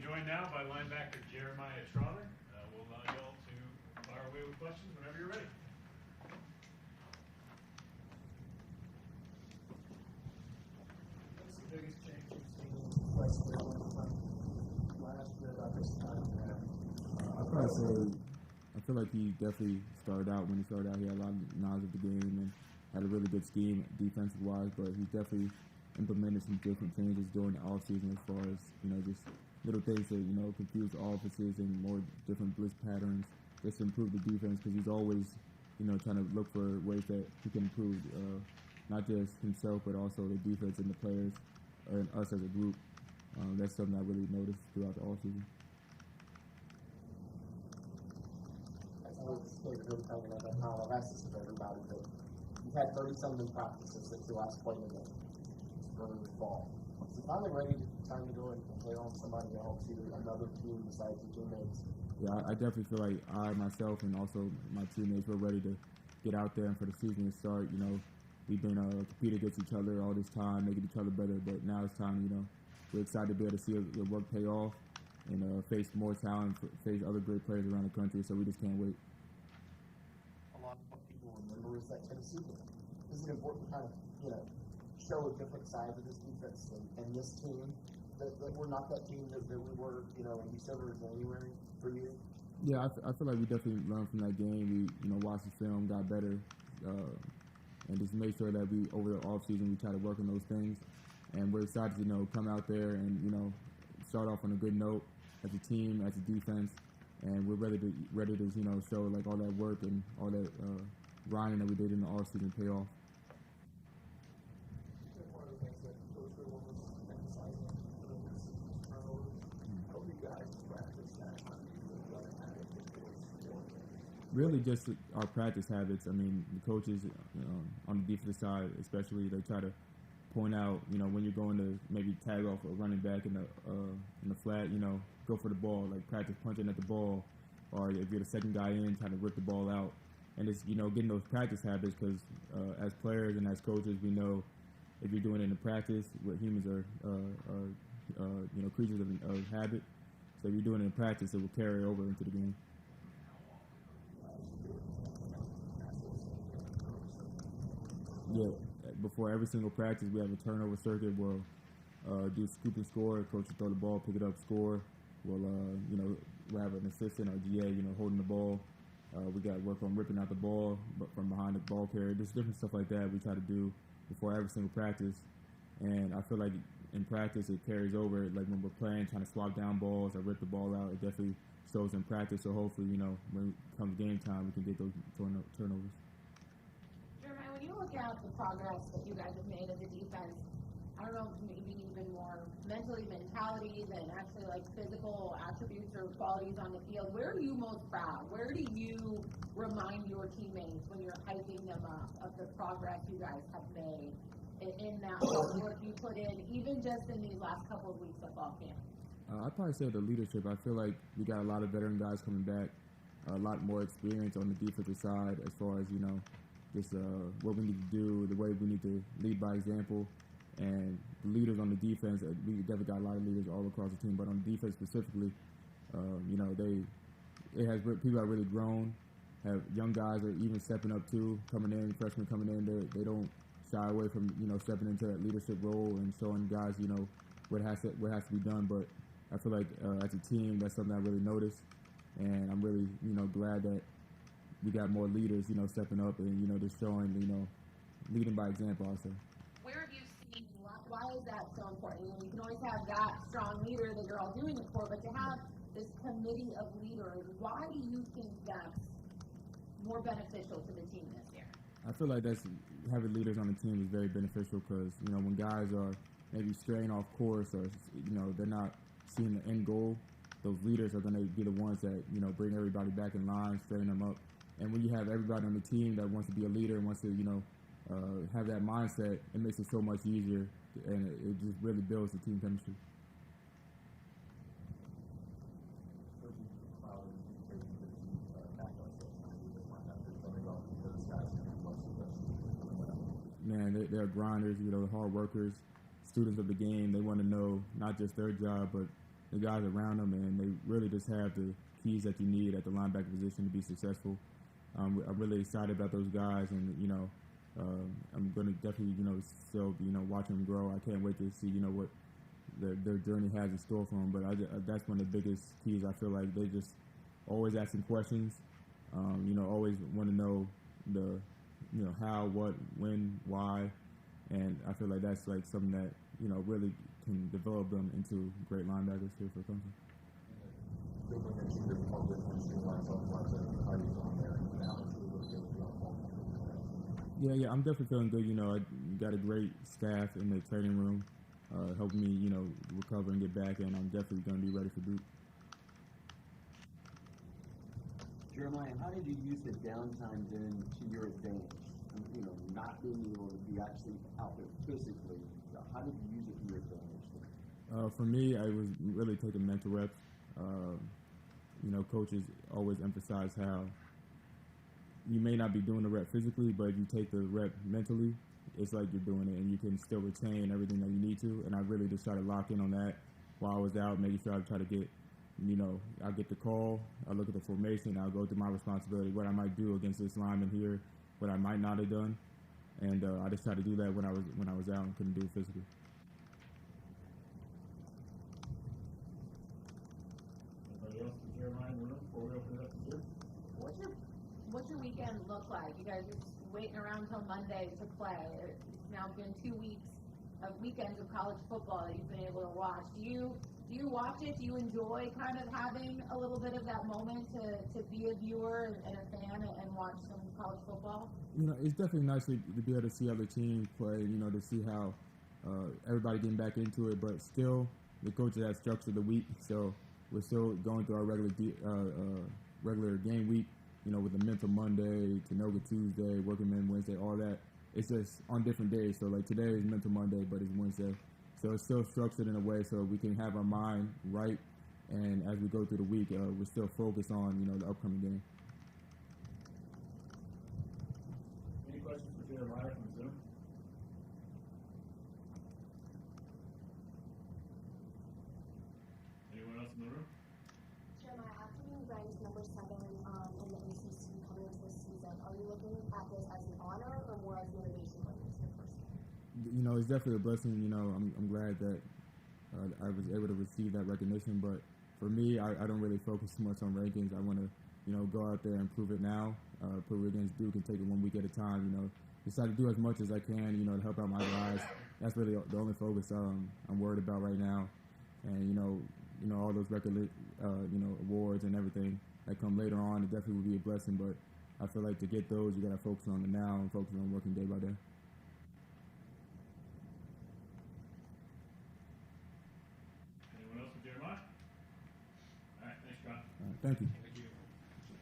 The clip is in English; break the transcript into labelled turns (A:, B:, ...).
A: joined now by linebacker Jeremiah Trotter. We'll allow y'all to fire away with questions whenever you're ready.
B: What's the biggest change you've seen in Wes Goodwin from last year about this time?
C: I'd probably say I feel like he definitely started out when he started out. He had a lot of knowledge of the game and had a really good scheme defensive wise, but he definitely implemented some different changes during the offseason as far as, just little things that, confuse offenses and more different blitz patterns just to improve the defense because he's always, trying to look for ways that he can improve, not just himself, but also the defense and the players and us as a group. That's something I really noticed throughout the offseason.
B: I was really telling you about how I've asked this of everybody, but you've had 30-something practices since you last played in the spring and fall. Is it finally ready time to go and play on somebody else, either another team besides your teammates?
C: Yeah, I definitely feel like I, myself, and also my teammates were ready to get out there and for the season to start. We've been competing against each other all this time, making each other better, but now it's time, we're excited to be able to see your work pay off and face more talent, face other great players around the country, so we just can't wait.
B: A lot of what people remember is that Tennessee game. Is it important to kind of, show a different side of this defense and this team, that we're not that team that we were, in December or January for you?
C: Yeah, I feel like we definitely learned from that game. We, watched the film, got better, and just made sure that we, over the offseason, we try to work on those things. And we're excited to, come out there and, start off on a good note as a team, as a defense, and we're ready to, show like all that work and all that grinding that we did in the offseason pay off.
B: One of the things that Coach Goodwin was emphasizing how you guys practice that?
C: Really just our practice habits. I mean, the coaches on the defensive side especially, they try to point out, when you're going to maybe tag off a running back in the flat, go for the ball, like practice punching at the ball, or if you're the second guy in, trying to rip the ball out. And it's, getting those practice habits because as players and as coaches, we know if you're doing it in practice, what humans are creatures of habit. So if you're doing it in practice, it will carry over into the game. Yeah, before every single practice, we have a turnover circuit. We'll do scoop and score. Coach will throw the ball, pick it up, score. We'll have an assistant or GA, holding the ball. We got to work on ripping out the ball, but from behind the ball carrier. Just different stuff like that we try to do before every single practice. And I feel like in practice it carries over. Like when we're playing, trying to swap down balls or rip the ball out, it definitely shows in practice. So hopefully, when it comes game time, we can get those turnovers.
D: Jeremiah, when you look at the progress that you guys have made as a defense, I don't know, maybe even more mentality than actually like physical attributes or qualities on the field, where are you most proud? Where do you remind your teammates when you're hyping them up of the progress you guys have made in that work you put in, even just in these last couple of weeks of fall camp?
C: I'd probably say the leadership. I feel like we got a lot of veteran guys coming back, a lot more experience on the defensive side as far as, just what we need to do, the way we need to lead by example. And the leaders on the defense, we definitely got a lot of leaders all across the team, but on the defense specifically, people have really grown, have young guys are even stepping up too, coming in, freshmen coming in, they don't shy away from, stepping into that leadership role and showing guys, what has to be done. But I feel like as a team, that's something I really noticed, and I'm really, glad that we got more leaders, stepping up and, just showing, leading by example, I'll say.
D: Where have you seen, why is that so important? You can always have that strong leader that you're all doing it for, but to have this committee of leaders, why do you think that's more beneficial to the team this year?
C: I feel like having leaders on the team is very beneficial because, when guys are maybe straying off course or, they're not seeing the end goal, those leaders are going to be the ones that, bring everybody back in line, straighten them up. And when you have everybody on the team that wants to be a leader and wants to, have that mindset, it makes it so much easier, and it just really builds the team chemistry. Man, they're grinders, hard workers, students of the game. They want to know not just their job, but the guys around them, and they really just have the keys that you need at the linebacker position to be successful. I'm really excited about those guys, and I'm going to definitely still watch them grow. I can't wait to see what their journey has in store for them. But that's one of the biggest keys. I feel like they just always asking questions. Always want to know the how, what, when, why, and I feel like that's like something that really can develop them into great linebackers here for Clemson. Yeah, I'm definitely feeling good. I got a great staff in the training room, helping me, recover and get back, and I'm definitely going to be ready for Duke.
E: Jeremiah, how did you use the downtime then to your advantage? Not being able to be actually out there physically, how did you use it to your advantage?
C: For me, I was really taking mental reps. Coaches always emphasize how you may not be doing the rep physically, but if you take the rep mentally, it's like you're doing it, and you can still retain everything that you need to. And I really just try to lock in on that while I was out, making sure I try to get, I get the call, I look at the formation, I'll go through my responsibility, what I might do against this lineman here, what I might not have done, and I just tried to do that when I was out and couldn't do it physically.
A: Anybody else with Jeremiah in the room before we open it up to Jim?
D: What's your weekend look like? You guys are just waiting around till Monday to play. It's now been 2 weeks of weekends of college football that you've been able to watch. Do you watch it? Do you enjoy kind of having a little bit of that moment to be a viewer and a fan and watch some college football?
C: It's definitely nice to be able to see other teams play, to see how everybody getting back into it, but still the coaches have structured the week, so we're still going through our regular game week, with the mental Monday, Tanoga Tuesday, working men Wednesday, all that. It's just on different days. So like today is mental Monday, but it's Wednesday. So it's still structured in a way so we can have our mind right. And as we go through the week, we're still focused on, the upcoming game.
A: Any questions for Jeremiah from Zoom? Anyone else in the room?
F: Jeremiah, after being ranked number 7 in the ACC coming into this season, are you looking at this as an honor or more as motivation going into your first game?
C: It's definitely a blessing. I'm glad that I was able to receive that recognition. But for me, I don't really focus too much on rankings. I want to, go out there and prove it now, prove it against Duke and take it 1 week at a time. Just try to do as much as I can, to help out my guys. That's really the only focus I'm worried about right now. And, all those record, awards and everything that come later on, it definitely will be a blessing. But I feel like to get those, you got to focus on the now and focus on working day by day.
A: Anyone else with Jeremiah? All right, thanks, John.
C: Thank you.
A: Thank you.